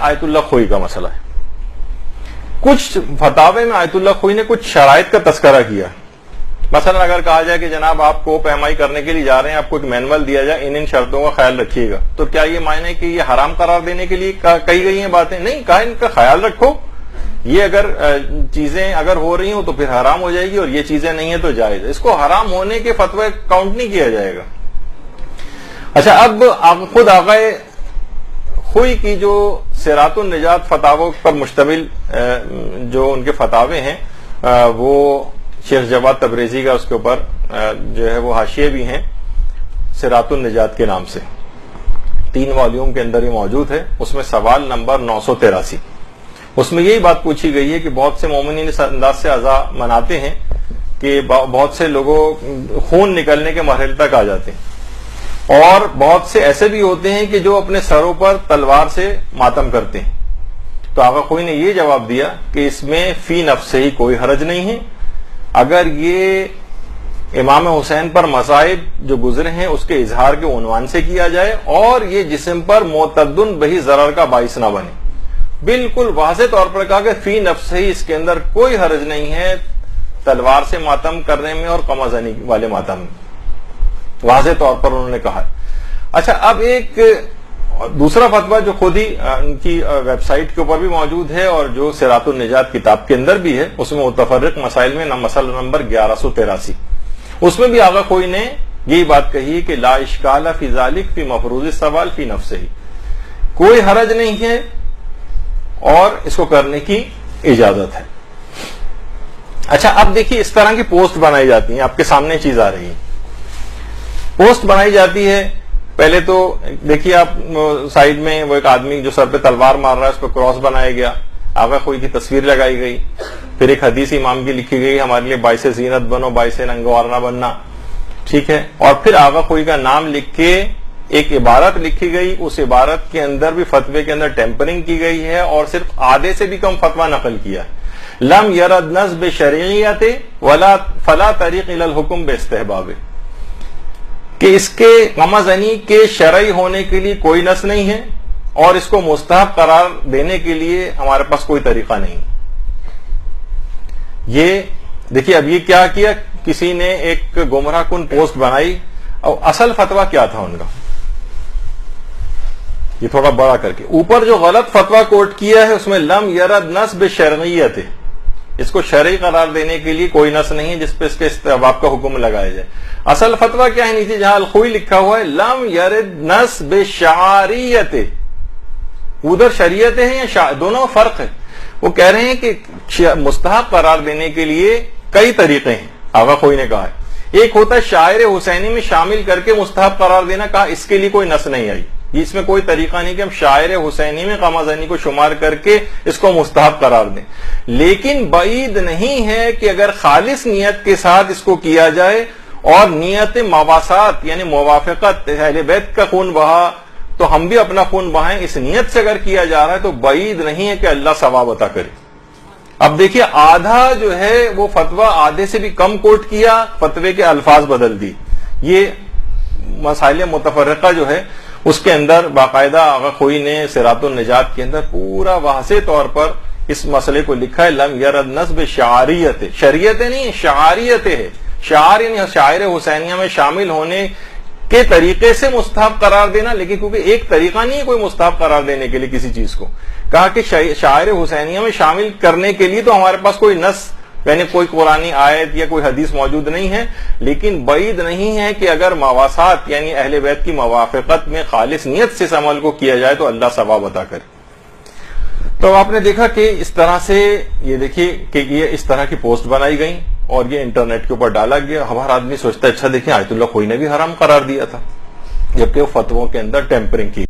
آیت اللہ خوئی کا مسئلہ ہے. کچھ فتاوے میں آیت اللہ خوئی نے کچھ شرائط کا تذکرہ کیا. مثلا اگر کہا جائے کہ جناب آپ کو پیمائی کرنے کے لیے جا رہے ہیں, آپ کو ایک مینول دیا جائے, ان شرطوں کا خیال رکھیے گا, تو کیا یہ معنی ہے کہ یہ حرام قرار دینے کے لیے کہی گئی ہیں باتیں؟ نہیں, کہا ان کا خیال رکھو. یہ اگر چیزیں اگر ہو رہی ہوں تو پھر حرام ہو جائے گی, اور یہ چیزیں نہیں ہیں تو جائز. اس کو حرام ہونے کے فتوے کاؤنٹ نہیں کیا جائے گا. اچھا, اب خود آقائے خوئی کی جو صراط النجات فتاووں پر مشتمل جو ان کے فتاوے ہیں, وہ شیخ جواد تبریزی کا اس کے اوپر جو ہے وہ حاشیے بھی ہیں صراط النجات کے نام سے, 3 والیوم کے اندر یہ موجود ہے. اس میں سوال نمبر 983, اس میں یہی بات پوچھی گئی ہے کہ بہت سے مومنین اس انداز سے عزا مناتے ہیں کہ بہت سے لوگوں خون نکلنے کے مرحلے تک آ جاتے ہیں, اور بہت سے ایسے بھی ہوتے ہیں کہ جو اپنے سروں پر تلوار سے ماتم کرتے ہیں. تو آقا خوئی نے یہ جواب دیا کہ اس میں فی نفس ہی کوئی حرج نہیں ہے, اگر یہ امام حسین پر مصائب جو گزرے ہیں اس کے اظہار کے عنوان سے کیا جائے, اور یہ جسم پر معتدن بہی ضرر کا باعث نہ بنے. بالکل واضح طور پر کہا کہ فی نفس ہی اس کے اندر کوئی حرج نہیں ہے تلوار سے ماتم کرنے میں اور قمازنی والے ماتم میں, واضح طور پر انہوں نے کہا. اچھا, اب ایک دوسرا فتویٰ جو خود ہی ان کی ویب سائٹ کے اوپر بھی موجود ہے اور جو صراط النجات کتاب کے اندر بھی ہے, اس میں متفرق مسائل میں مسئلہ نمبر 1183, اس میں بھی آقا خوئی نے یہی بات کہی کہ لا اشکال فی ذالک فی مفروض السوال فی نفسہ, کوئی حرج نہیں ہے اور اس کو کرنے کی اجازت ہے. اچھا, اب دیکھیے اس طرح کی پوسٹ بنائی جاتی ہیں, آپ کے سامنے چیز آ رہی ہے, پوسٹ بنائی جاتی ہے. پہلے تو دیکھیے آپ سائڈ میں وہ ایک آدمی جو سر پہ تلوار مار رہا ہے, اس پہ کراس بنایا گیا, آقا خوئی کی تصویر لگائی گئی, پھر ایک حدیث امام کی لکھی گئی ہمارے لیے باعث زینت بنو باعث ننگوار نہ بننا, ٹھیک ہے, اور پھر آقا خوئی کا نام لکھ کے ایک عبارت لکھی گئی. اس عبارت کے اندر بھی فتوے کے اندر ٹیمپرنگ کی گئی ہے, اور صرف آدھے سے بھی کم فتویٰ نقل کیا ہے. لم یرد نصب شرعیت ولا فلا طریق الی الحکم باستحباب, کہ اس کے قمازنی کے شرعی ہونے کے لیے کوئی نص نہیں ہے, اور اس کو مستحب قرار دینے کے لیے ہمارے پاس کوئی طریقہ نہیں. یہ دیکھیے, اب یہ کیا کیا, کسی نے ایک گمراہ کن پوسٹ بنائی, اور اصل فتویٰ کیا تھا ان کا, یہ تھوڑا بڑا کر کے اوپر جو غلط فتویٰ کوٹ کیا ہے اس میں لم یرد نصب شرعیت, اس کو شرعی قرار دینے کے لیے کوئی نص نہیں ہے جس پہ اس کے استحباب کا حکم لگایا جائے. اصل فتویٰ کیا ہے, نیچے جہاں الخوئی لکھا ہوا ہے لم یرد نصب شعاریت, ادھر شریعت ہے یا دونوں فرق ہے. وہ کہہ رہے ہیں کہ مستحب قرار دینے کے لیے کئی طریقے ہیں, آقا خوئی نے کہا ہے. ایک ہوتا ہے شاعر حسینی میں شامل کر کے مستحب قرار دینا, کہا اس کے لیے کوئی نص نہیں آئی, اس میں کوئی طریقہ نہیں کہ ہم شاعر حسینی میں قمازنی کو شمار کر کے اس کو مستحب قرار دیں. لیکن بعید نہیں ہے کہ اگر خالص نیت کے ساتھ اس کو کیا جائے, اور نیت مواسات یعنی موافقت, اہل بیت کا خون بہا تو ہم بھی اپنا خون بہائیں, اس نیت سے اگر کیا جا رہا ہے تو بعید نہیں ہے کہ اللہ ثواب عطا کرے. اب دیکھیے, آدھا جو ہے وہ فتویٰ آدھے سے بھی کم کوٹ کیا, فتوے کے الفاظ بدل دی. یہ مسائل متفرقہ جو ہے اس کے اندر باقاعدہ آقا خوئی نے صراط النجات کے اندر پورا واضح طور پر اس مسئلے کو لکھا ہے. لم یرد نصب شعاریت, شریعت نہیں شعاریت ہے, شعار یعنی شاعر حسینیہ میں شامل ہونے کے طریقے سے مستحب قرار دینا, لیکن کیونکہ ایک طریقہ نہیں ہے کوئی مستحب قرار دینے کے لیے کسی چیز کو, کہا کہ شاعر حسینیہ میں شامل کرنے کے لیے تو ہمارے پاس کوئی نص یعنی کوئی قرآنی آیت یا کوئی حدیث موجود نہیں ہے, لیکن بعید نہیں ہے کہ اگر مواسات یعنی اہل بیت کی موافقت میں خالص نیت سے اس عمل کو کیا جائے تو اللہ ثواب عطا کرے. تو آپ نے دیکھا کہ اس طرح سے یہ دیکھیے کہ یہ اس طرح کی پوسٹ بنائی گئی اور یہ انٹرنیٹ کے اوپر ڈالا گیا. ہمارا آدمی سوچتا ہے اچھا دیکھیں آیت اللہ خوئی نے بھی حرام قرار دیا تھا, جبکہ وہ فتووں کے اندر ٹیمپرنگ کی.